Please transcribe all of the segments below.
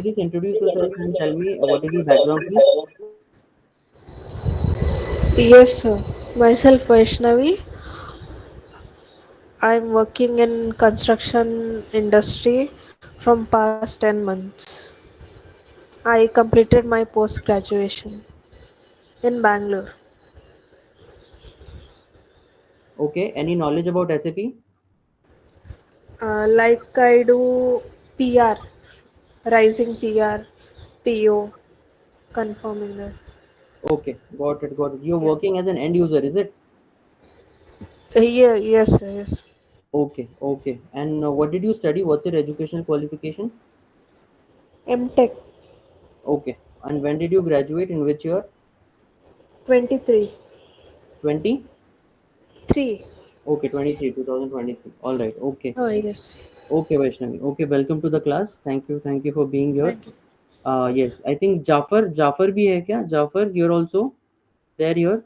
please introduce yourself and tell me what is your background, please? Yes, sir. Myself Vaishnavi. I'm working in construction industry from past 10 months. I completed my post graduation in Bangalore. Okay, any knowledge about SAP? Like I do PR, rising PR, PO, confirming that. Okay, got it, got it. You're Yeah. working as an end user, is it? Yeah. Yes, sir. Yes. Okay, okay. And what did you study? What's your educational qualification? MTech Okay. And when did you graduate? In which year? 23. 20? 3. Okay, 23, 2023. All right. Okay. Oh, yes. Okay, Vaishnavi. Okay, welcome to the class. Thank you for being here. Thank you. Yes, I think Jafar bhi hai kya? Jafar, you're also there here.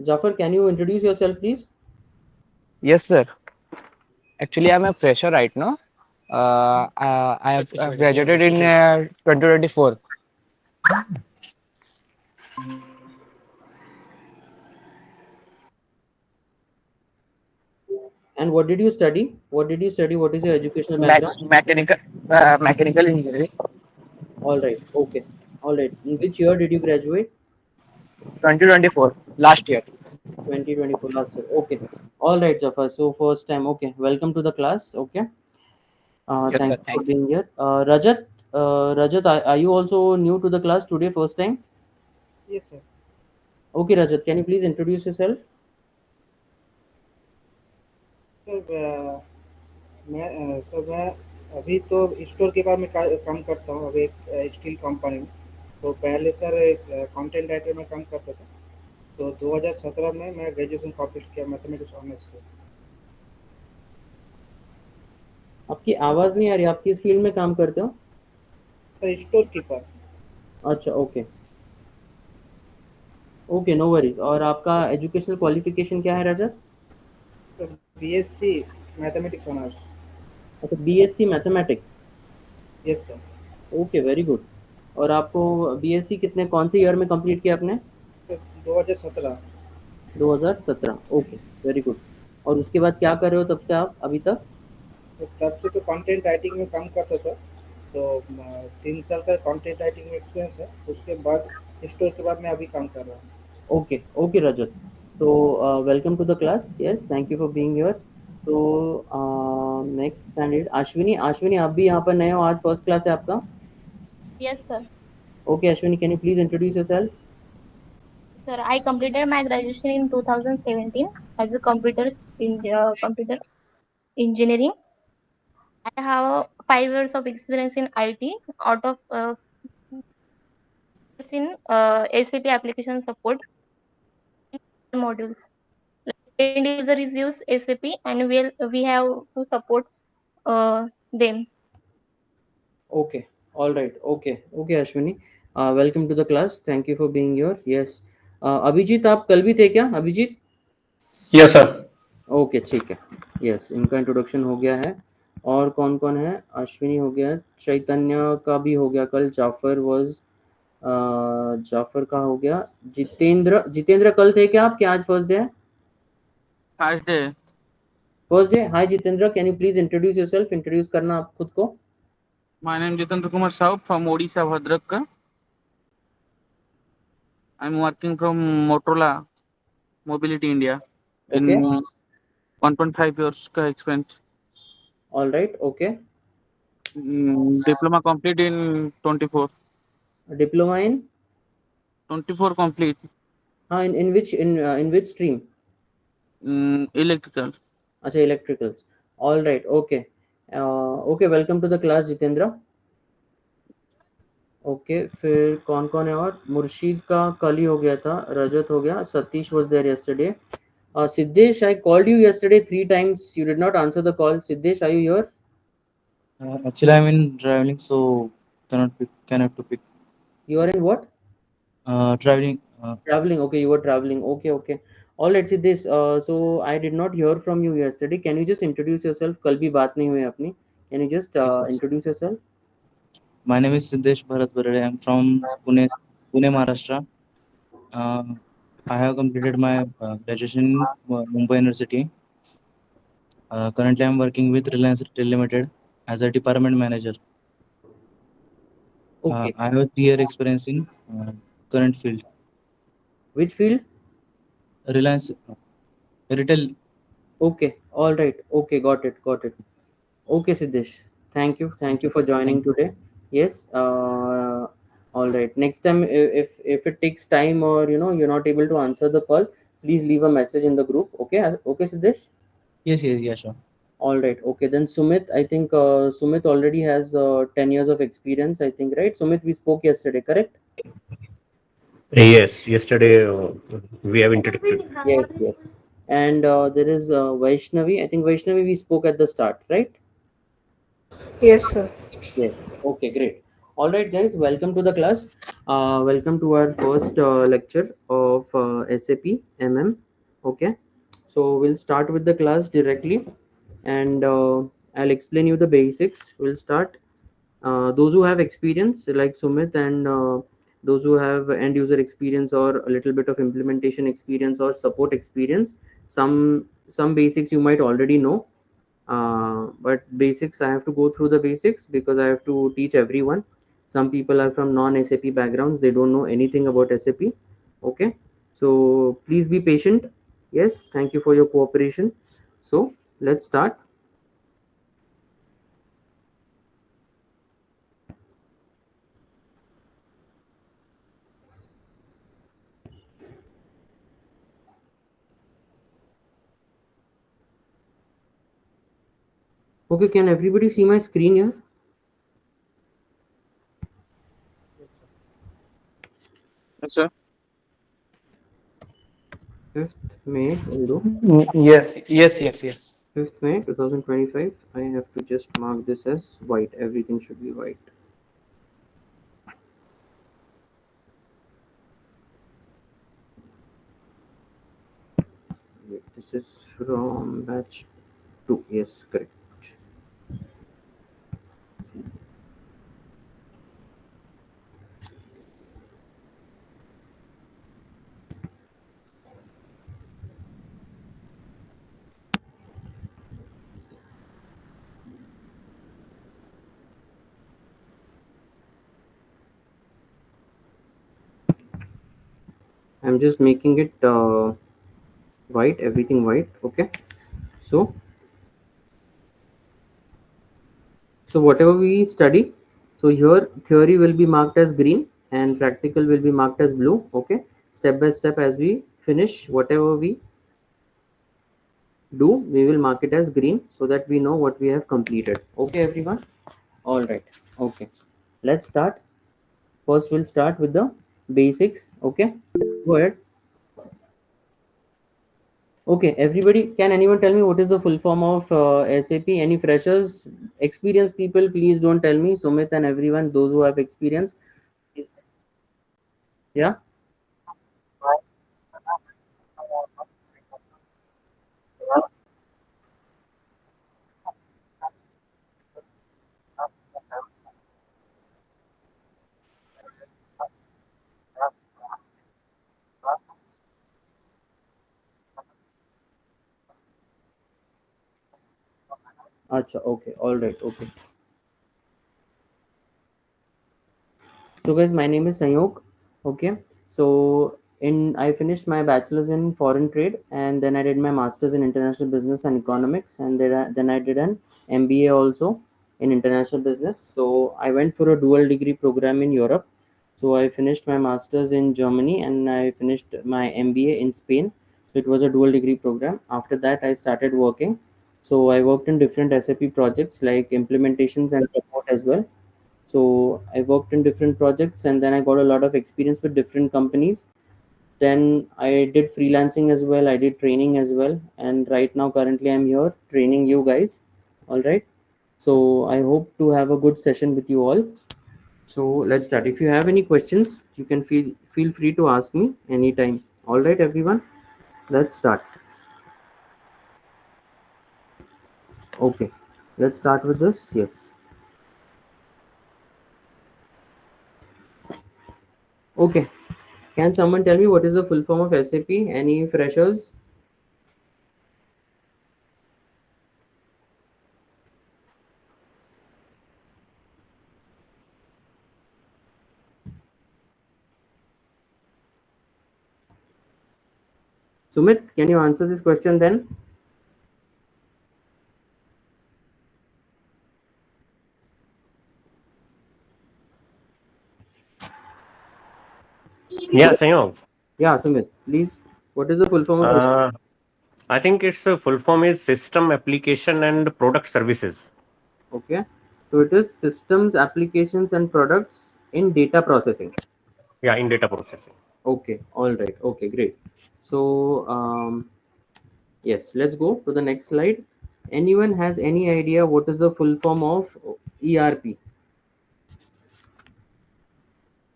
Jafar, can you introduce yourself, please? Yes, sir. Actually, I'm a fresher right now. I have graduated in 2024. And what did you study? What did you study? What is your educational background? Mechanical engineering, All right. Okay. All right. In which year did you graduate? 2024, last year. 2024 last year. Okay. All right, Jafar. So first time. Okay. Welcome to the class. Okay. Yes, sir. Thanks for Thank you. being here. Rajat, are you also new to the class today? First time. Yes, sir. Okay, Rajat. Can you please introduce yourself? Sir मैं अभी तो store के बाद में काम करता हूँ अभी एक स्टील कंपनी में। तो पहले सर एक कंटेंट राइटर में काम करता था। तो 2017 में मैं ग्रेजुएशन कंप्लीट किया मैथमेटिक्स ऑनर्स से। आपकी आवाज नहीं आ रही। आप किस फील्ड में काम करते हो? Sir store keeper. अच्छा, ओके। Okay, no worries. और आपका एजुकेशनल क्वालिफिकेशन क्या है, रजत? तो बीएससी मैथमेटिक्स ऑनर्स। अच्छा, BSc mathematics. Yes sir. Okay, very good. और आपको बीएससी कितने कौन से ईयर में कंप्लीट किया आपने? तो 2017। 2017। Okay, very good. और उसके बाद क्या कर रहे हो तब से आप अभी तक? तो तब से तो कंटेंट राइटिंग में काम करता था। तो 3 साल का कंटेंट राइटिंग में एक्सपीरियंस है। उसके बाद स्टोर के बाद मैं अभी काम कर रहा हूँ। Okay, okay Rajat. तो welcome to the class. Yes, thank you for being here. तो नेक्स्ट कैंडिडेट अश्विनी। अश्विनी, आप भी यहाँ पर नए हो, आज फर्स्ट क्लास है आपका? Yes, sir. Okay Ashwini, can you please introduce yourself? Sir, I completed my graduation in 2017 as a computer engineering. I have 5 years of experience in IT, out of in SAP application support modules. End user is use SAP, and we have to support them. Okay, all right. Okay, okay Ashwini, welcome to the class. Thank you for being here. Yes, Abhijit, आप कल भी थे क्या, Abhijit? Yes sir. Okay, ठीक है। Yes, इनका introduction हो गया है। और कौन कौन है? अश्विनी हो गया, चैतन्य का भी हो गया कल, जाफर का हो गया, जितेंद्र। जितेंद्र कल थे क्या आप, क्या आज फर्स्ट डे है? First day. First day. Hi Jitendra, can you please introduce yourself? Introduce करना आप खुद को। My name Jitendra Kumar Sahu from Odisha Bhadrak का। I am working from Motorola mobility India in okay, 1.5 years का experience. All right. Okay, diploma complete in 24। Diploma in? 24 complete हाँ, in which stream? Electrical. अच्छा, electricals. All right. Okay, okay, welcome to the class Jitendra. Okay, फिर कौन कौन है? और मुर्शीद का कल ही हो गया था, रजत हो गया, Satish was there yesterday. Siddesh, I called you yesterday 3 times. You did not answer the call. Siddesh, are you here? Actually, I'm in traveling, so cannot to pick. You are in what? Traveling. Traveling. Okay, you were traveling. Okay, okay. All right, Siddesh. So I did not hear from you yesterday. Can you just introduce yourself? कल भी बात नहीं हुई अपनी. Can you just introduce yourself? My name is Siddesh Bharat Barade. I'm from Pune, Maharashtra. Uh, I have completed my graduation in Mumbai University. Currently, I'm working with Reliance Retail Limited as a department manager. Okay. I have a 3-year experience in current field. Which field? Reliance Retail. Okay. All right. Okay. Got it. Got it. Okay, Siddesh. Thank you. Thank you for joining Thank you. today. Yes. All right. Next time, if it takes time or you're not able to answer the call, please leave a message in the group. Okay. Okay, Siddesh. Yes, yes, yeah, sure. All right. Okay. Then Sumit, I think Sumit already has 10 years of experience. I think, right? Sumit, we spoke yesterday, correct? Yes, yesterday we have interacted. Yes. Yes. And there is Vaishnavi. I think Vaishnavi we spoke at the start, right? Yes, sir. Yes. Okay, great. All right, guys, welcome to the class. Welcome to our first lecture of SAP MM. Okay, so we'll start with the class directly, and I'll explain you the basics. We'll start. Those who have experience, like Sumit, and those who have end user experience or a little bit of implementation experience or support experience, some basics you might already know, but basics I have to go through the basics because I have to teach everyone. Some people are from non SAP backgrounds, they don't know anything about SAP. Okay, so please be patient. Yes, thank you for your cooperation. So let's start. Okay, can everybody see my screen here? Yes, sir. 5th May, we'll do. Yes, yes, yes, yes. 5th May 2025. I have to just mark this as white. Everything should be white. Wait, this is from batch 2. Yes, correct. I'm just making it white, everything white. Okay, so whatever we study, so here theory will be marked as green and practical will be marked as blue. Okay, step by step as we finish whatever we do, we will mark it as green so that we know what we have completed. Okay, everyone. All right. Okay, let's start. First we'll start with the basics. Okay, go ahead. Okay, everybody, can anyone tell me what is the full form of SAP? Any freshers, experienced people, please don't tell me. Sumit and everyone, those who have experience. Yeah. Acha, okay, all right, okay. So guys, my name is Sanyog. Okay, so I finished my bachelor's in foreign trade, and then I did my master's in international business and economics, and then I did an MBA also in international business. So I went for a dual degree program in Europe. So I finished my master's in Germany and I finished my MBA in Spain. So it was a dual degree program. After that, I started working. So I worked in different SAP projects like implementations and support as well. So I worked in different projects and then I got a lot of experience with different companies. Then I did freelancing as well, I did training as well, and right now currently I'm here training you guys. All right, so I hope to have a good session with you all. So let's start. If you have any questions, you can feel free to ask me anytime. All right, everyone, let's start. Okay, Let's start with this. Yes. Okay. Can someone tell me what is the full form of SAP? Any freshers? Sumit, can you answer this question then? Yeah, Sanyog. Yeah, Sumit, please. What is the full form of SAP? Uh, I think its full form is System Application and Product Services. Okay. So it is systems, applications, and products in data processing. Yeah, in data processing. Okay. All right. Okay. Great. So yes, let's go to the next slide. Anyone has any idea what is the full form of ERP?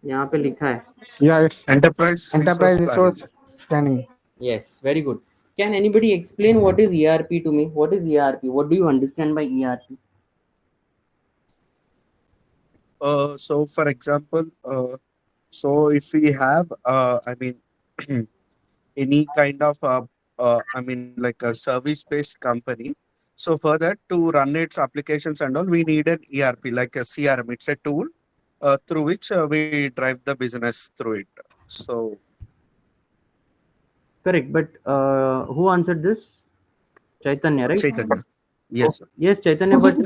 यहाँ पे लिखा है. Yeah, it's enterprise resource planning. Yes, very good. Can anybody explain what is ERP to me? What is ERP? What do you understand by ERP? So for example, so if we have, I mean, any kind of, I mean, like a service-based company. So for that, to run its applications and all, we need an ERP, like a CRM. It's a tool through which we drive the business through it. So Correct, but who answered this? Chaitanya, right? Chaitanya, yes, sir. Yes, Chaitanya, but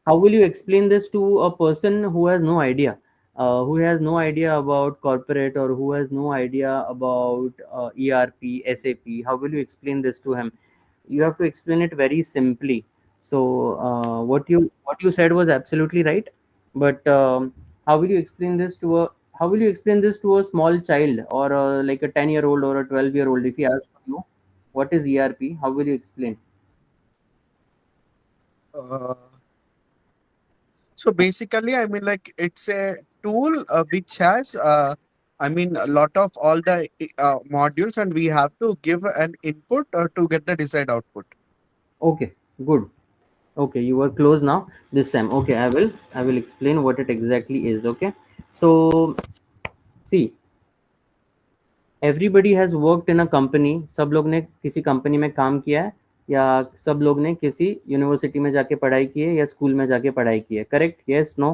how will you explain this to a person who has no idea? Who has no idea about corporate or who has no idea about ERP, SAP? How will you explain this to him? You have to explain it very simply. So what you said was absolutely right, but how will you explain this to a small child or like a 10-year-old or a 12-year-old if he asks you what is ERP? How will you explain? Uh, so basically, I mean, like it's a tool which has, I mean, a lot of all the modules, and we have to give an input to get the desired output. Okay, good. Okay, you were close now this time. Okay, I will explain what it exactly is. Okay, so see, everybody has worked in a company. सब लोग ने किसी company में काम किया है या सब लोग ने किसी यूनिवर्सिटी में जाके पढ़ाई की है या स्कूल में जाके पढ़ाई की है. करेक्ट? Yes, no?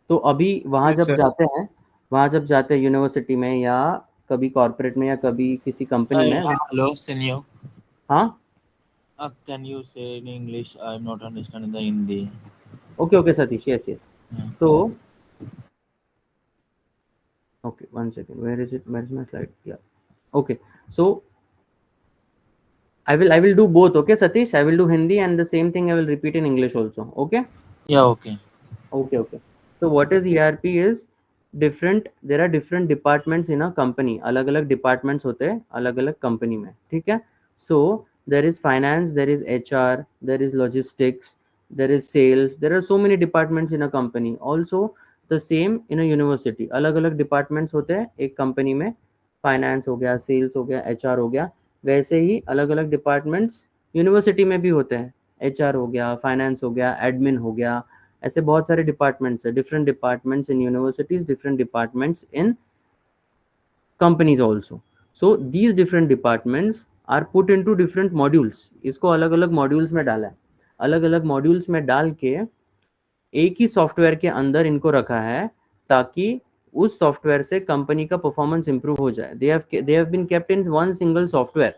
तो अभी वहाँ Yes, जब sir. जाते हैं, वहाँ जब जाते हैं यूनिवर्सिटी में या कभी कॉर्पोरेट में या कभी किसी कंपनी में, Hello, Senor. हाँ, Can you say in English? I'm not understanding the Hindi. Okay okay Satish, yes yes. तो okay, one second, where is it? Where is my slide? Yeah, okay. So I will do both. Okay, Satish, I will do Hindi and the same thing I will repeat in English also. Okay. Yeah, okay. Okay. So what is ERP is different. There are different departments in a company. अलग अलग departments होते हैं अलग अलग company में. ठीक है? So there is finance, there is HR, there is logistics, there is sales. There are so many departments in a company. Also the same in a university. अलग अलग departments होते हैं एक company में. Finance हो गया, sales हो गया, HR हो गया. वैसे ही अलग अलग departments यूनिवर्सिटी में भी होते हैं. HR हो गया, फाइनेंस हो गया, एडमिन हो गया, ऐसे बहुत सारे डिपार्टमेंट्स है. Different departments in universities, different departments in companies also. So these different departments are put into different modules. इसको अलग अलग मॉड्यूल्स में डाला है. अलग अलग मॉड्यूल्स में डाल के एक ही सॉफ्टवेयर के अंदर इनको रखा है ताकि उस सॉफ्टवेयर से कंपनी का परफॉर्मेंस इंप्रूव हो जाए. They have been kept in one single software.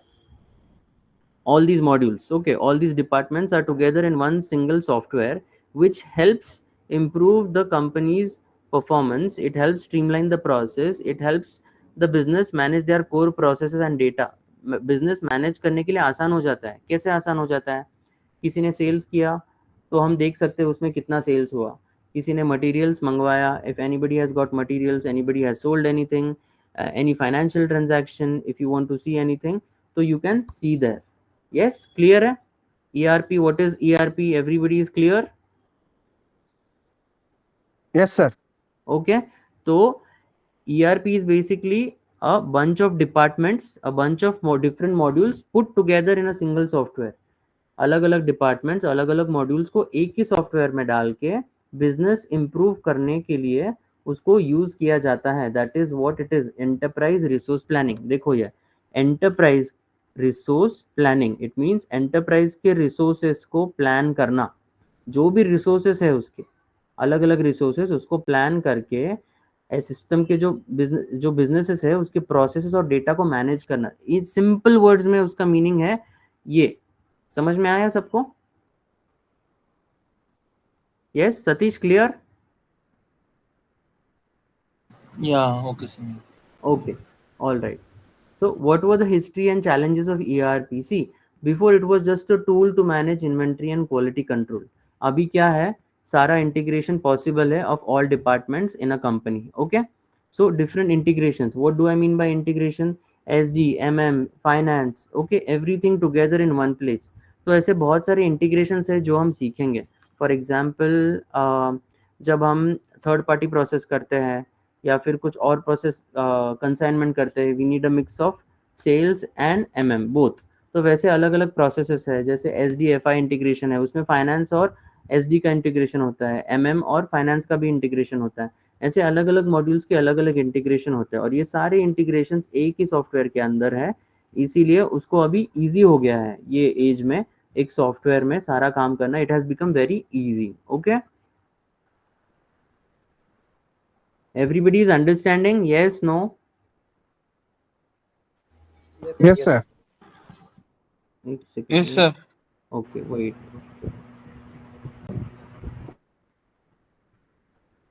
All these modules, okay, all these departments are together in one single software which helps improve the company's performance. It helps streamline the process. It helps the business manage their core processes and data. Business manage करने के लिए आसान हो जाता है. कैसे आसान हो जाता है? किसी ने सेल्स किया तो हम देख सकते हैं उसमें कितना सेल्स हुआ. किसी ने मटेरियल्स मंगवाया, if anybody has got materials, anybody has sold anything, any financial transaction, if you want to see anything, so you can see there. Yes, clear है? ERP, what is ERP? Everybody is clear? Yes, sir. Okay, so ERP is basically a bunch of departments, a bunch of different modules put together in a single software. अलग अलग departments, अलग अलग modules को एक ही software में डाल के business improve करने के लिए उसको यूज किया जाता है। That is what it is, enterprise resource planning. देखो ये enterprise resource planning, it means enterprise के रिसोर्सेस को प्लान करना, जो भी रिसोर्सेस है उसके अलग अलग रिसोर्सेस उसको प्लान करके सिस्टम के जो बिजनेसेस है उसके प्रोसेसेस और डेटा को मैनेज करना। ये सिंपल वर्ड्स में उसका मीनिंग है। ये समझ में आया सबको? Yes Satish, clear? Yeah, okay, Sunil. Okay, all right. So what were the history and challenges of ERP? See, before it was just a tool to manage inventory and quality control. अभी क्या है, सारा integration possible है of all departments in a company. Okay, so different integrations. What do I mean by integration? SD, MM, finance, okay, everything together in one place. तो ऐसे बहुत सारे integrations है जो हम सीखेंगे. For example, जब हम थर्ड पार्टी प्रोसेस करते हैं या फिर कुछ और प्रोसेस कंसाइनमेंट करते हैं, we need a mix of sales and MM both. तो वैसे अलग अलग प्रोसेसेस है, जैसे SDFI इंटीग्रेशन है, उसमें फाइनेंस और SD का इंटीग्रेशन होता है, MM और फाइनेंस का भी इंटीग्रेशन होता है। ऐसे अलग अलग मॉड्यूल्स के अलग अलग इंटीग्रेशन होते हैं और ये सारे इंटीग्रेशन एक ही सॉफ्टवेयर के अंदर है, इसीलिए उसको अभी ईजी हो गया है ये एज में एक सॉफ्टवेयर में सारा काम करना। It has become very easy. Okay, everybody is understanding? Yes, no? Yes, sir. एक second. Yes, sir. Okay, wait.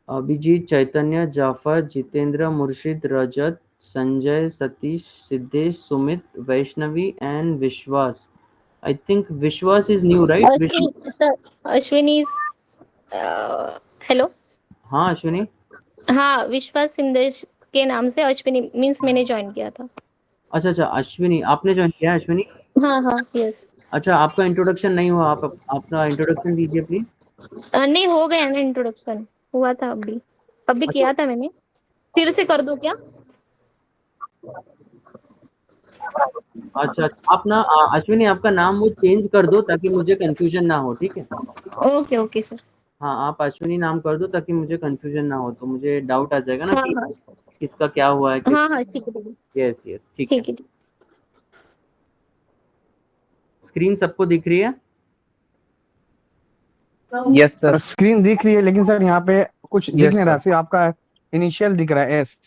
Abhijeet, Chaitanya, Jafar, Jitendra, Murshid, Rajat, Sanjay, Satish, Siddhesh, Sumit, Vaishnavi and Vishwas. I think Vishwas is new, right? Ashwini, sir, Ashwini is hello. हाँ अश्विनी, हाँ, विश्वास सिंदेश के नाम से Ashwini means मैंने join किया था। अच्छा अच्छा अश्विनी, आपने ज्वाइन किया है अश्विनी? हाँ हाँ, यस। अच्छा, आपका इंट्रोडक्शन नहीं हुआ, आप आपका इंट्रोडक्शन दीजिए प्लीज। नहीं, हो गया ना इंट्रोडक्शन, हुआ था अभी किया था मैंने, फिर से कर दूं क्या? अच्छा, आप ना अश्विनी आपका नाम वो चेंज कर दो ताकि मुझे कंफ्यूजन ना हो, ठीक है? Okay okay sir. हाँ, आप अश्विनी नाम कर दो ताकि मुझे कंफ्यूजन ना हो, तो मुझे डाउट आ जाएगा ना हाँ कि हाँ किसका क्या हुआ है, किस। हाँ हाँ, ठीक है ठीक है यस यस, ठीक है। ठीक है। स्क्रीन सबको दिख रही है? Yes sir. स्क्रीन दिख रही है लेकिन सर यहाँ पे कुछ दिख Yes, नहीं रहा, sir. सिर्फ आपका इनिशियल दिख रहा है एस।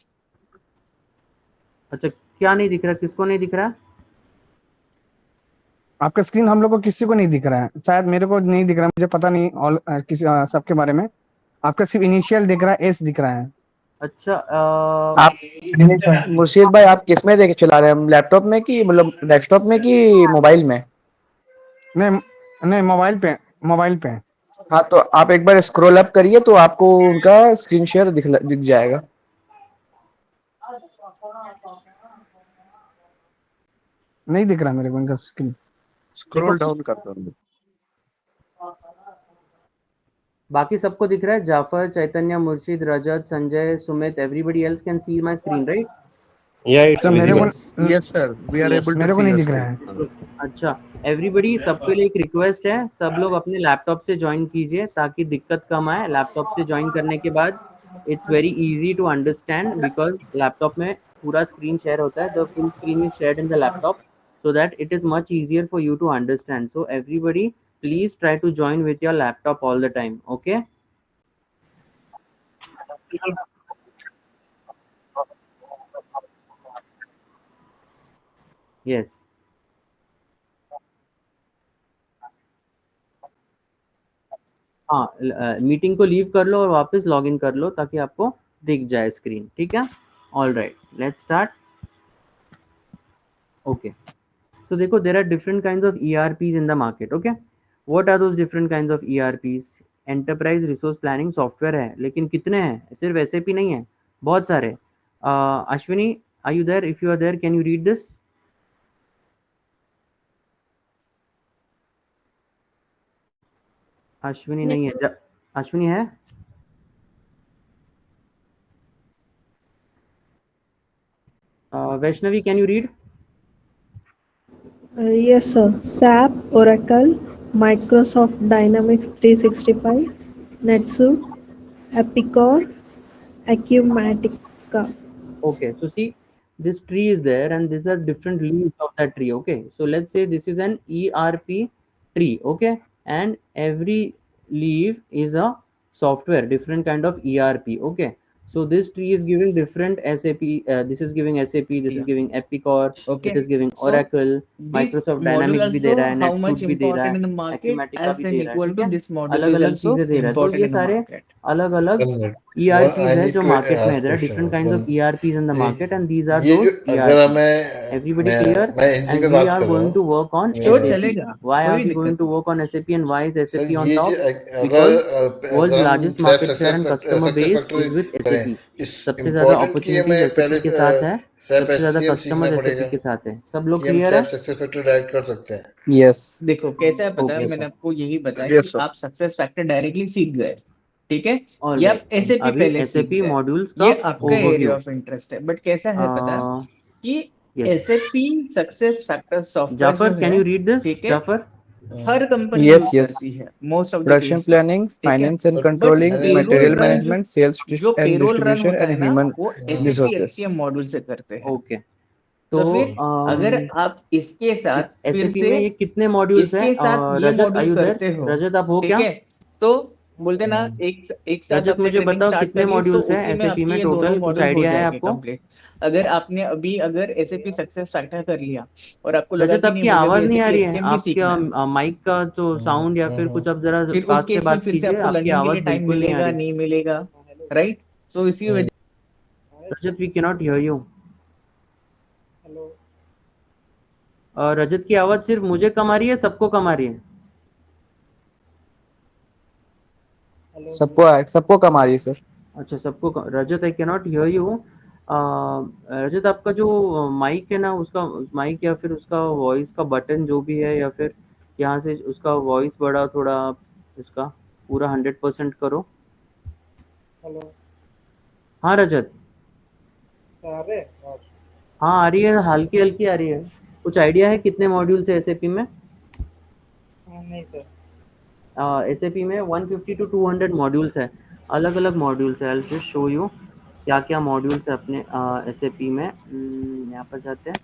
अच्छा, क्या नहीं दिख रहा, किसको नहीं दिख रहा? आपका स्क्रीन हम लोग को किसी को नहीं दिख रहा है, शायद मेरे को नहीं दिख रहा है, मुझे पता नहीं ऑल सबके बारे में। आपका सिर्फ इनिशियल दिख रहा है, एस दिख रहा है। अच्छा, आप मुर्शीद भाई आप किस में देख चला रहे हैं, लैपटॉप में कि मतलब डेस्कटॉप में कि मोबाइल में? नहीं नहीं, मोबाइल पे। हाँ तो आप एक बार स्क्रॉल अप करिए तो आपको उनका स्क्रीन शेयर दिख जाएगा। नहीं दिख रहा मेरे को उनका स्क्रीन। Scroll down कर दो। बाकी सबको दिख रहा है? Jafar, Chaitanya, Murshid, Rajat, Sanjay, Sumit, everybody else can see my screen, right? Yeah, it's sir मेरे visible. को Yes, sir. We are able to मेरे को see नहीं your दिख रहा screen. है। अच्छा, एवरीबडी, सबके लिए एक रिक्वेस्ट है, सब लोग अपने लैपटॉप से ज्वाइन कीजिए ताकि दिक्कत कम आए। लैपटॉप से ज्वाइन करने के बाद it's very easy to understand because laptop में पूरा स्क्रीन शेयर होता है, the full screen is shared in the laptop so that it is much easier for you to understand. So everybody please try to join with your laptop all the time, okay? Yes. हाँ, meeting को leave कर लो और वापस log in कर लो ताकि आपको दिख जाए स्क्रीन, ठीक है? All right, let's start. Okay, so देखो, there are different kinds of ERPs in the market, okay? What are those different kinds of ERPs? Enterprise Resource Planning Software है, लेकिन कितने हैं? सिर्फ SAP नहीं है, बहुत सारे। Ashwini, are you there? If you are there, can you read this? Ashwini नहीं है, अश्विनी है? Vaishnavi, can you read? Yes, sir. SAP, Oracle, Microsoft Dynamics 365, NetSuite, Epicor, Acumatica. Okay, so see, this tree is there, and these are different leaves of that tree. Okay, so let's say this is an ERP tree. Okay, and every leaf is a software, different kind of ERP. Okay, so this tree is giving different SAP. This is giving SAP. This is Yeah. giving Epicor. It Okay. is giving So Oracle. this Microsoft module Dynamics भी दे रहा also है, how much NetSuite भी दे रहा important है, in the market Acumatica as भी an दे रहा है, equal ठीक to है, this module अलग is अलग also चीजें दे रहा है, तो important ये in the सारे market. अलग अलग 1 minute. ERPs I है need जो to मार्केट में है. ask There are question. different kinds of One. ERPs in the ये market, and these are ये जो those अगर ERPs. मैं Everybody मैं clear? मैं हिंदी And में we बात are कर रहा going हूँ. to work on तो मैं SAP. चलेगा, Why are कोई we going दिक्कत to नहीं. work on SAP, and why is sir SAP on ये जो top? अगर Because world's अगर हम largest self market share and customer success base factory is with करें, SAP. इस सबसे ज़्यादा इम्पोर्टेंट कि opportunities हमें SAP पहले के साथ है, सेल्फ सबसे ज़्यादा एससीएम सीखना customers पड़ेगा SAP के साथ है. सब लोग कि हम clear है? सेल्फ सक्सेस फैक्ट्री डायरेक्ट कर सकते हैं. यस, देखो कैसा है पता है, Okay. मैंने आपको यही बताया Yes, कि sir. आप सक्सेस फैक्टर डायरेक्टली सीख गए, ठीक है, All या right. आप एसएपी अभी पहले सीख SAP गए, modules का ये आपका एरिया overview. ऑफ इंटरेस्ट है. बट कैसा है पता है कि Yes. SAP success factor software जो Jafar, can है, you read this? ठीक है, Jafar? हर कंपनी Yes, यूज yes. करती है most of the Production case में, planning, ठीक है. finance and but but controlling, मैंने payroll material run management, sales जो and पेरोल रन distribution, होता है and ना, human वो एसएपी resources. एचसीएम मॉड्यूल से करते हैं. Okay. तो तो फिर अगर आप इसके साथ इस फिर SAP से में ये कितने मॉड्यूल्स हैं? इसके साथ ये रजत, मॉड्यूल are you there? करते हो, रजत, आप हो ठीक क्या? है, तो बोलते ना एक साथ रजत, आपने मुझे ट्रेनिंग बताओ स्टार्ट कितने करी है, तो मॉड्यूल्स हैं उसी में SAP आपके में ये दोनों टोटल? कुछ मॉड्यूल हो आइडिया है जाएंगे आपको? कंप्लीट. अगर आपने अगर एसएपी सक्सेस फैक्टर कर लिया और आपको लगा रजत, कि नहीं आपकी मुझे आवाज भी नहीं आ एसएपी रही है. एचसीएम भी सीखना है, आपका माइक का जो साउंड या फिर कुछ, आप जरा फिर उस पास से केस में बात फिर से कीजिए. आपको आपकी लर्निंग के आवाज लिए टाइम बिल्कुल नहीं आ मिलेगा रही. नहीं मिलेगा, राइट. सो इसी वजह Rajat, we cannot hear you. Hello. Rajat की आवाज सिर्फ मुझे कम आ रही है, सबको कम आ रही है? हेलो. सबको कम आ रही है सर. अच्छा, सबको रजत, आई कैनॉट हियर यू. रजत, आपका जो माइक है ना, उसका माइक या फिर उसका वॉइस का बटन जो भी है, या फिर यहाँ से उसका वॉइस बढ़ा थोड़ा, उसका पूरा 100% करो. हेलो. हाँ रजत. आ रहे? हाँ आ रही है, हल्की हल्की आ रही है. कुछ आइडिया है कितने मॉड्यूल्स है SAP में? नहीं सर. SAP में 150 to 200 मॉड्यूल्स है, अलग अलग मॉड्यूल्स है. I will just show you क्या क्या मॉड्यूल्स है अपने SAP में. यहाँ पर जाते हैं.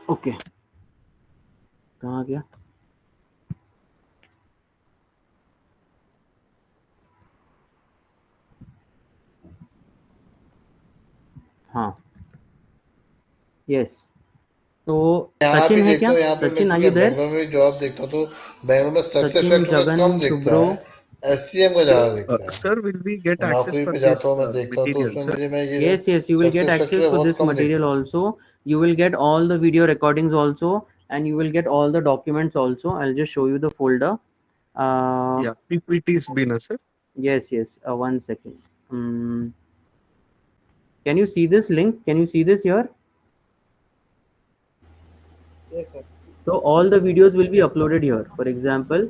ओके, कहाँ गया? हाँ, यस. तो यहाँ सचिन पे है देखता क्या? हूँ, यहाँ पे मैं सचिन, आर चूंकि यू देयर? बैंगलोर में जॉब देखता हूँ तो बैंगलोर में सक्सेस सचिन, फैक्टर का जगन, कम दिखता शुभ्रो. है, एससीएम का ज्यादा दिखता है. Sir, will we get मैं access नौकरी for पे जाता this हूँ, मैं देखता हूँ तो material, उसमें sir? मुझे मैं ये Yes, yes, you will get success access factor to बहुत this कम material दिखता also. You will get all the video recordings also, and you will get all the documents also. I'll just show you the folder. Yeah, PPT's been, sir. Yes, yes. One second. Can you see this link? Can you see this here? Yes sir. So all the videos will be uploaded here. For example,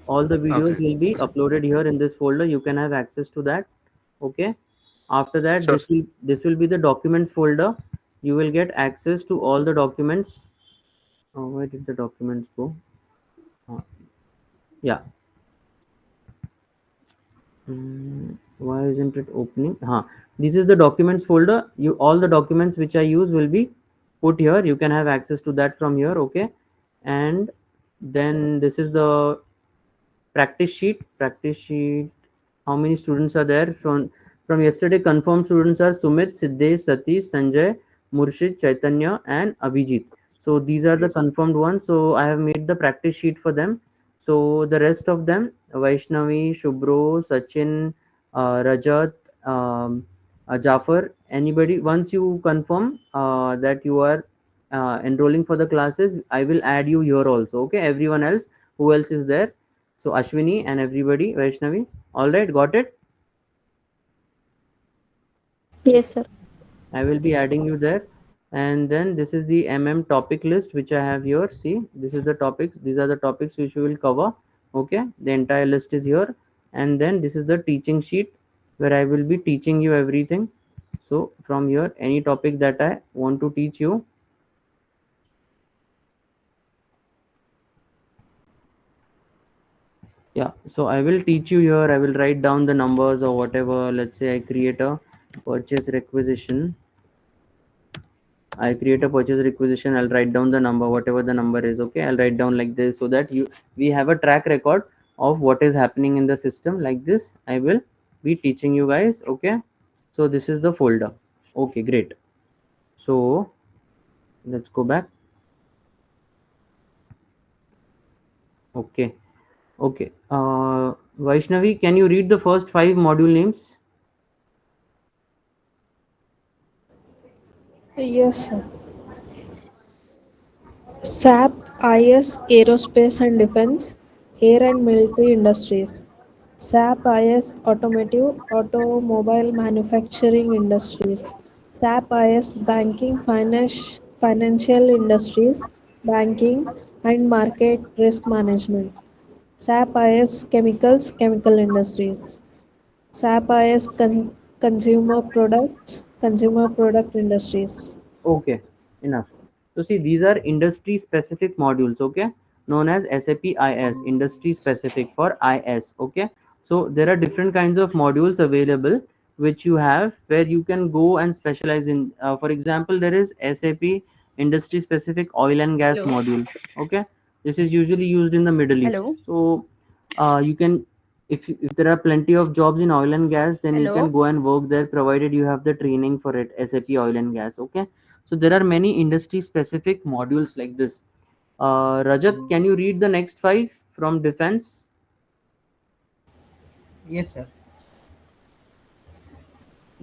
all the videos Okay. will be uploaded here in this folder. You can have access to that. Okay. After that, Sure. this will be the documents folder. You will get access to all the documents. Oh, where did the documents go? Yeah. Why isn't it opening? This is the documents folder. All the documents which I use will be put here. You can have access to that from here. Okay. And then this is the practice sheet. How many students are there from yesterday? Confirmed students are Sumit, Siddesh, Satish, Sanjay, Murshid, Chaitanya, and Abhijit. So these are the Yes. confirmed ones. So I have made the practice sheet for them. So the rest of them, Vaishnavi, Shubro, Sachin, Rajat, Jafar, anybody, once you confirm that you are enrolling for the classes, I will add you here also. Okay, everyone else, who else is there? So Ashwini and everybody, Vaishnavi. All right, got it? Yes, sir. I will be adding you there. And then this is the topic list which I have here. See, this is the topics, these are the topics which we will cover. Okay, the entire list is here. And then this is the teaching sheet where I will be teaching you everything. So from here, any topic that I want to teach you, yeah, so I will teach you here. I will write down the numbers or whatever. Let's say I create a purchase requisition. I create a purchase requisition. I'll write down the number, whatever the number is. Okay, I'll write down like this so that we have a track record of what is happening in the system. Like this, I will be teaching you guys. Okay, so this is the folder. Okay, great. So let's go back. Okay, okay. Vaishnavi, can you read the first 5 module names? Yes, sir. SAP IS Aerospace and Defense, Air and Military Industries. SAP IS Automotive, Automobile Manufacturing Industries. SAP IS Banking, Financial Industries, Banking and Market Risk Management. SAP IS Chemicals, Chemical Industries. SAP IS Consumer Product Industries. Okay, enough. So see, these are industry specific modules, okay, known as SAP IS, industry specific for IS. Okay, so there are different kinds of modules available which you have where you can go and specialize in. For example, there is SAP industry specific oil and gas Hello. module. Okay, this is usually used in the Middle East. Hello. So you can, if there are plenty of jobs in oil and gas, then you can Hello. go and work there provided you have the training for it. SAP oil and gas. Okay, so there are many industry specific modules like this. Rajat, can you read the next 5 from defense? Yes, sir.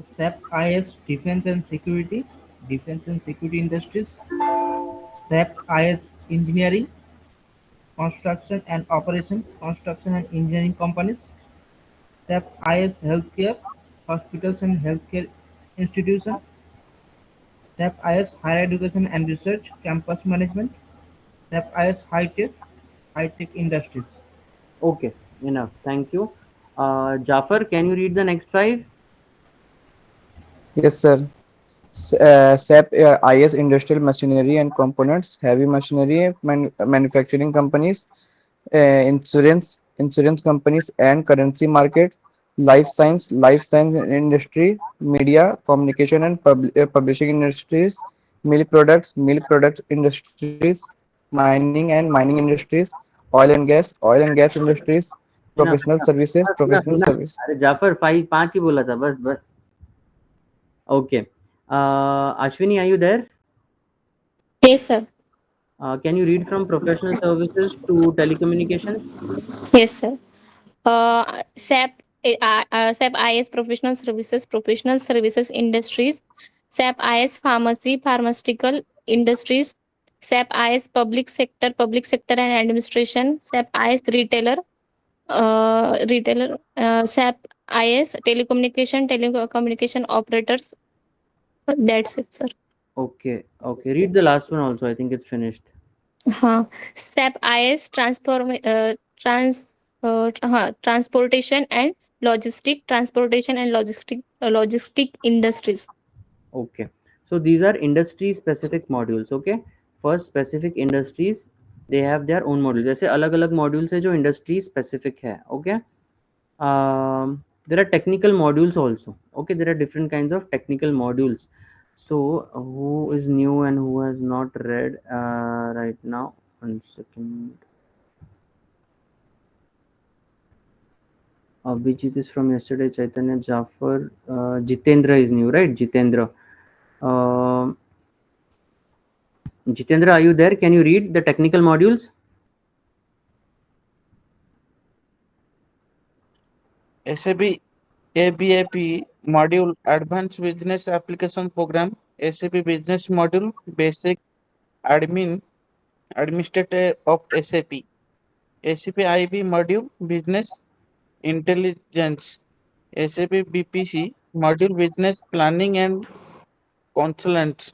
SAP IS Defense and Security, Defense and Security Industries. SAP IS Engineering, Construction and Operation, Construction and Engineering Companies. SAP IS Healthcare, Hospitals and Healthcare Institution. SAP IS Higher Education and Research, Campus Management. SAP IS High Tech Industries. Okay, enough. Thank you. Jafar, can you read the next 5? Yes, sir. SAP IS Industrial Machinery and Components, Heavy Machinery Manufacturing Companies, insurance companies and currency market, life science industry, media, communication and publishing industries, milk product industries, mining and mining industries, oil and gas industries, Enough, professional enough, services, enough, professional enough. service. अरे जाफर 5 ही बोला था, बस. Okay. Ashwini, are you there? Yes, sir. Can you read from professional services to telecommunications? Yes, sir. SAP, SAP IS Professional Services Industries, SAP IS Pharmacy, Pharmaceutical Industries, SAP IS Public Sector and Administration, SAP IS Retailer, SAP IS Telecommunication Operators. That's it, sir. Okay, okay. Read the last one also. I think it's finished. SAP IS Transportation and Logistic Industries. Okay, so these are industry specific modules. Okay, for specific industries they have their own module. जैसे अलग अलग modules है जो industry specific है. Okay, there are technical modules also. Okay, there are different kinds of technical modules. So who is new and who has not read right now? 1 second. Abhijit is from yesterday. Chaitanya, Jafar, Jitendra is new, right? Jitendra. Jitendra, are you there? Can you read the technical modules? SAP ABAP module Advanced Business Application Program, SAP Business Module Basic Administrator of SAP, SAP IB module Business Intelligence, SAP BPC module Business Planning and Consultants,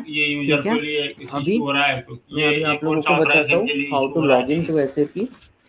ये user ठीक है। के लिए अभी issue हो रहा है तो मैं ये अभी ये आप कौन लोगों सा को बताता ऑपरेशन हूँ के लिए हाउ इशू टू हो रहा है लॉग इन ठीक टू SAP।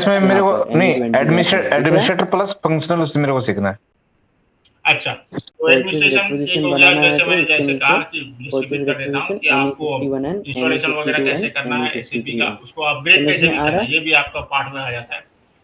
इसमें यहाँ मेरे को पर नहीं NE20 में दिख रहा है। एडमिनिस्ट्रेटर प्लस फंक्शनल उससे मेरे को सीखना है। अच्छा, तो परचेज एडमिनिस्ट्रेशन एक रिक्विजिशन हो गया, बनाना है जैसे तो मैंने इसके जैसे नीचे कहा कि डिस्ट्रीब्यूट परचेज कर देता हूँ रिक्विजिशन कि आपको NE51N, इंस्टॉलेशन वगैरह NE52N, कैसे करना है, एसएपी का, NE53N उसको अपग्रेड समझ कैसे में भी आ करना रहा है, है? ये भी आपका पार्ट में आ जाता है।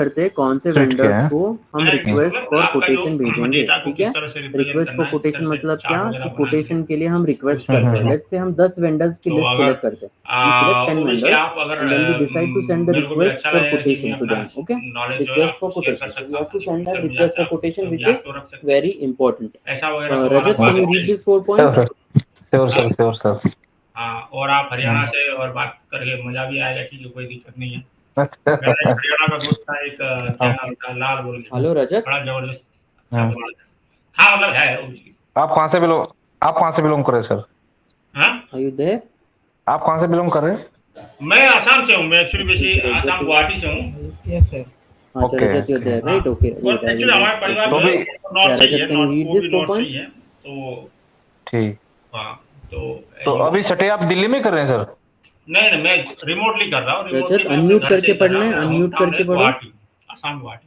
करते हैं कौन से ठीक वेंडर्स है। को हम मैं रिक्वेस्ट मतलब फॉर आपका जो कोटेशन भेजेंगे, डेटा को ठीक किस है। तरह से रिप्रेजेंट रिक्वेस्ट करना फॉर है, कोटेशन किस तरह से मतलब चार्ट क्या वगैरह कि बनाना है, कोटेशन के लिए हम रिक्वेस्ट उसके करते हैं। ऊपर लेट्स से हम 10 वेंडर्स की तो लिस्ट अगर सिलेक्ट करते हैं, वी सिलेक्ट 10 ओबीसी वेंडर्स आप अगर and then we decide to send the मेरे को भी request अच्छा for लगेगा कि मैं quotation to अपना them, okay, नॉलेज जो है request आपको for शेयर कर quotation. So सकता we हूँ have to ताकि send that फ्यूचर में request जाके for आप quotation कभी which याद is तो रख सकते हैं very important. ऐसा वगैरह तो Rajat, वाला can you बात read है। these 4 points? Sure sir. हाँ, और आप हरियाणा से और बात करके मजा भी आएगा, ठीक है, कोई दिक्कत नहीं है। मेरा एक हरियाणा का दोस्त था, एक क्या नाम था, लाल बोल के, हेलो रजत। बड़ा जबरदस्त था, हाँ मतलब है obviously। आप कहाँ से बिलोंग कर रहे हैं सर? हाँ? Are you there? आप कहाँ से बिलोंग कर रहे हैं? मैं आसाम से हूँ, मैं एक्चुअली बेसी आसाम गुवाहाटी से हूँ। Yes sir. अच्छा रजत, you're there, right? Okay. और Wait, I एक्चुअली will हमारे just परिवार okay. में नॉर्थ से ही Rajat, है, can you नॉर्थ read वो these भी 4 नॉर्थ से ही points? है, तो ठीक। हाँ, तो अभी स्टे आप दिल्ली में कर रहे हैं सर? नहीं, मैं रिमोटली कर रहा हूँ। रजत, रिमोटली मैं अपने unmute घर से करके ही कर रहा पढ़ना हूँ। है, मेरा होम unmute टाउन करके है पढ़ो। गुवाहाटी, आसाम गुवाहाटी।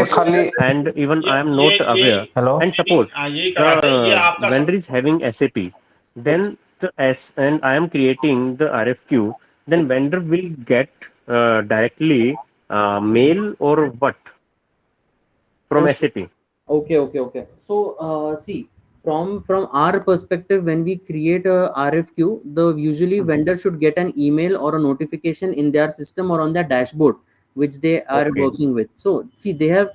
ये not, खाली and even I am ये not aware. Hello And suppose यही करा था ये the आपका vendor is having SAP, then the S and I am creating the RFQ, then vendor will get directly mail or what from Okay. SAP. Okay. So see, from our perspective, when we create a RFQ, the usually vendor should get an email or a notification in their system or on their dashboard which they are Okay. working with. So see, there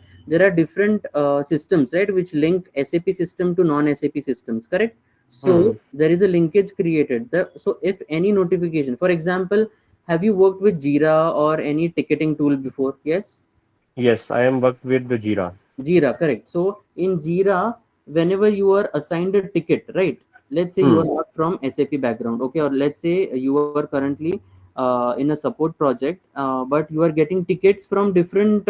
are different systems, right, which link SAP system to non-SAP systems, correct? So there is a linkage created. So if any notification, for example, have you worked with Jira or any ticketing tool before? Yes. Yes, I am worked with the Jira. Jira, correct. So in Jira, whenever you are assigned a ticket, right? Let's say you are not from SAP background, okay, or let's say you are currently in a support project, but you are getting tickets from different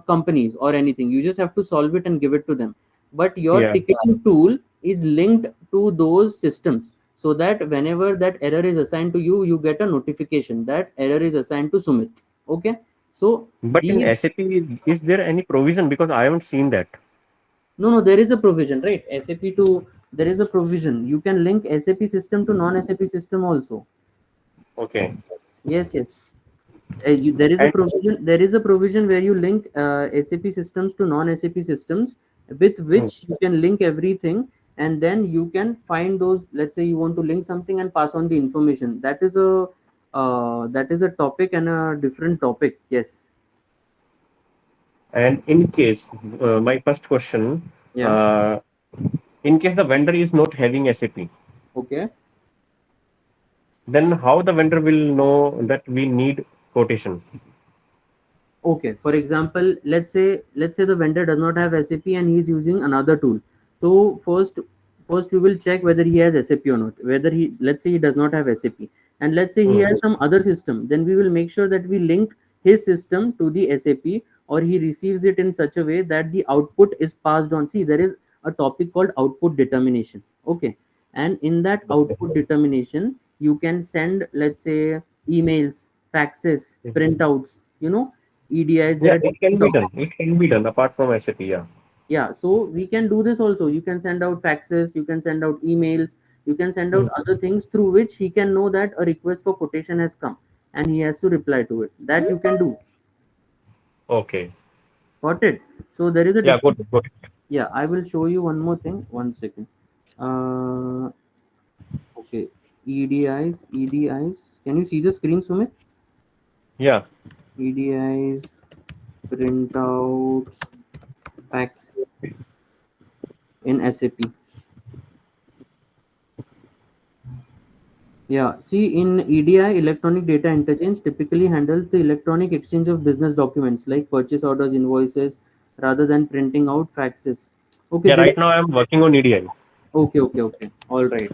companies or anything. You just have to solve it and give it to them. But your Yeah. ticketing tool is linked to those systems, so that whenever that error is assigned to you, you get a notification that error is assigned to Sumit. Okay. So But in these SAP, is there any provision? Because I haven't seen that. no, there is a provision, right? SAP to there is a provision. You can link SAP system to non-SAP system also. Okay. Yes, yes. There is a And provision. There is a provision where you link SAP systems to non-SAP systems, with which you can link everything, and then you can find those. Let's say you want to link something and pass on the information. That is a topic and a different topic. Yes. and in case my first question, Yeah. in case the vendor is not having SAP, Okay. then how the vendor will know that we need quotation? Okay, for example, let's say the vendor does not have SAP and he is using another tool. So first we will check whether he has SAP or not. Whether he, let's say he does not have SAP, and let's say he has some other system, then we will make sure that we link his system to the SAP, or he receives it in such a way that the output is passed on. See, there is a topic called output determination. Okay, and in that output determination, you can send, let's say, emails, faxes, printouts, EDIs. There Yeah, are it can different be done. options. It can be done apart from SAP. Yeah. Yeah, so we can do this also. You can send out faxes, you can send out emails, you can send out other things through which he can know that a request for quotation has come and he has to reply to it. That you can do. Okay. Got it? So there is a Yeah, different. good. Yeah, I will show you one more thing. One second. Okay, EDIs. Can you see the screen, Sumit? Yeah. EDIs, printouts, fax in SAP. Yeah, see, in EDI, electronic data interchange typically handles the electronic exchange of business documents like purchase orders, invoices, rather than printing out faxes. Okay, Yeah, there right is. now I'm working on EDI. Okay. All right.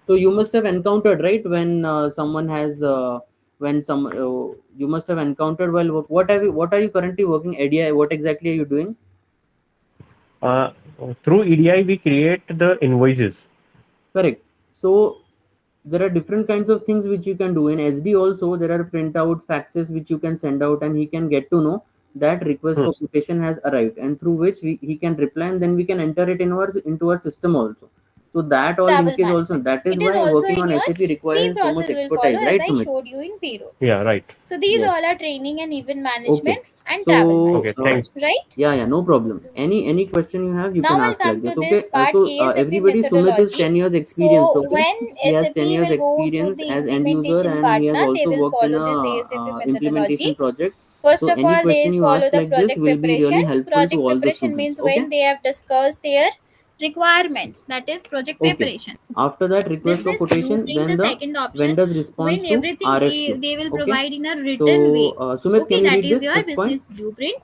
So you must have encountered, right, when someone has when some you must have encountered while work. What are you currently working EDI? What exactly are you doing? Uh, Through EDI, we create the invoices. Correct. So there are different kinds of things which you can do in SD. Also, there are printouts, faxes which you can send out, and he can get to know that request for quotation has arrived, and through which he can reply, and then we can enter it into our system also. So that all Travel linkage also. management. That is It is why also working in on your SAP same requires so much process will follow expertise, as right, I Sumit? showed you in payroll. Yeah, right. So these all are Yes. training and event Okay. management and travel So Okay, management, thanks. right? yeah, no problem. Any question you have, you Now can I'll ask like come this. to Okay. this part ASAP Everybody, Sumit is methodology. 10 years So experienced. Okay. when He has 10 SAP years will go to experience the as end user, implementation and he has partner, they also will worked in follow a this ASAP implementation methodology. project. First So of any all, they question you follow ask the like this project will be preparation. really helpful to Project all the preparation students. means Okay. when they have discussed their requirements, that is project Okay. preparation. After that request for Business quotation, blueprint, then the the second option, vendor's response when to everything RFQ. they will Okay. provide in a written So way. Sumit, Okay, can you that read is this your first business point? blueprint.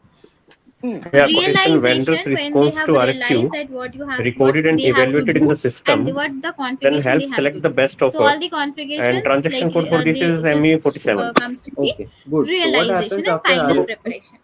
Yeah, quotation vendor's Realization, when they response have to realized RFQ, that what you have, what recorded and they have to evaluated in do, the and system, what the then configuration they help have to select the do. best So offer. all the And configurations, transaction like code for this is this ME47. comes to the Okay, good. So what realization happens and after final RFQ? preparation.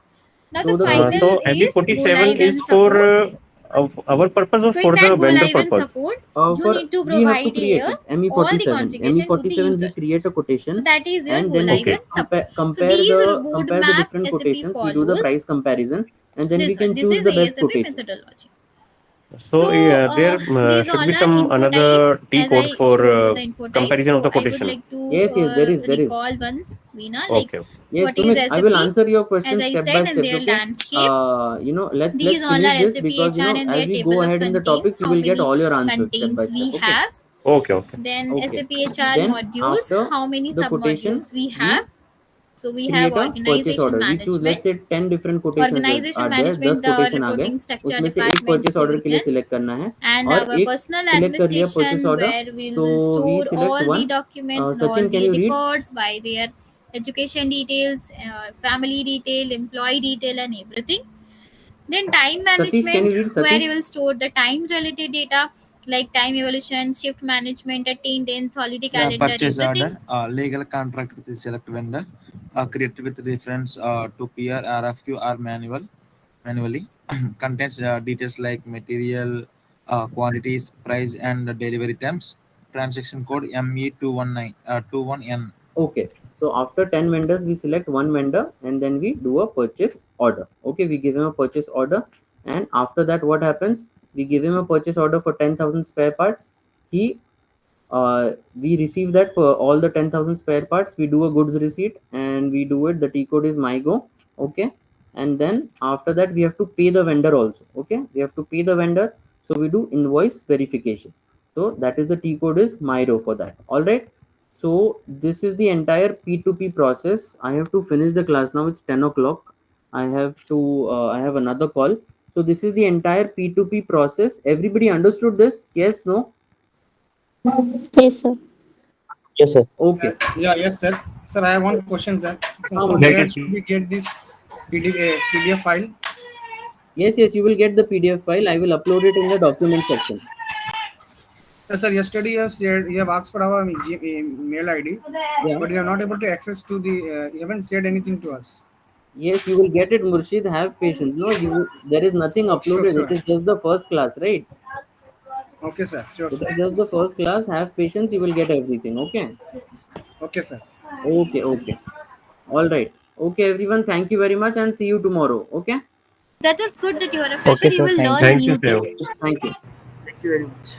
Now So the the final project. So is go ME47 live is and for support. of our purpose or So for in the that go vendor live and purpose? support, you For need to we have to provide create here it. all the ME47. configuration to the ME47 we users. create a So quotation, that is your and go then live we and support. So compare these the roadmap different SAP quotations. We do the follows. price comparison, and then we This can one, this choose is the best ASAP quotation. methodology. So there These should be all are some info type, another T as code I for showed you the info type. comparison of So the I would quotation. like to Yes, there is. recall once, Veena, like Okay. Yes, what is Sumit, I SAP, will answer your as question I step said, by and steps. their Okay. landscape. Let's These all finish are this, SAP because HR and as their we table go of ahead in the contents, topics, you how will get many all your answers step by contains step. we Okay. have. Okay. Then Okay. SAP HR Then modules, after how many the quotation, submodules we we have. So we create have a purchase organization order. We choose, let's management. say 10 different quotations Organization are there, 10 management, the quotation आ गए, reporting structure उसमें से एक department purchase order के लिए division, select करना है and और our एक personal select कर लिया purchase administration, order. where we So will we store select all the one. documents and all Sachin, can the you read? records by their education details, family detail, employee detail, and everything. Then time Satish, can management, you read, where Satish? you will store the time related data like time evaluation, shift management, attendance, holiday Yeah, calendar, purchase everything. order, legal contract with the select vendor, created with reference to PR, RFQ, or manually. Contains details like material, quantities, price, and delivery times. Transaction code ME21921N. Okay, so after 10 vendors, we select one vendor and then we do a purchase order. Okay, we give him a purchase order, and after that, what happens? We give him a purchase order for 10,000 spare parts. He we receive that for all the 10,000 spare parts. We do a goods receipt and we do it. The T code is MyGo. Okay, and then after that, we have to pay the vendor also. Okay, we have to pay the vendor, so we do invoice verification. So that is the T code is MyRo for that. All right. So this is the entire P2P process. I have to finish the class now. It's 10 o'clock. I have another call. So this is the entire P2P process. Everybody understood this? Yes, no? Yes, sir. Yes, sir. Okay. Yes, sir. Sir, I have one question, sir. So from Get where it. should we get this PDF file? Yes, you will get the PDF file. I will upload it in the document section. Sir, yesterday you have asked for our mail ID, Yeah. but you are not able to access to the. You haven't said anything to us. Yes, you will get it, Murshid. Have patience. No, there is nothing uploaded. Sure. It is just the first class, right? Okay, sir. Sure, It sir. is just the first class. Have patience. You will get everything. Okay. Okay, sir. Okay. All right. Okay, everyone. Thank you very much, and see you tomorrow. Okay. That is good that you are a fresher. Okay, You sir. will Thank learn you. new things. Thank you. Thank you very much.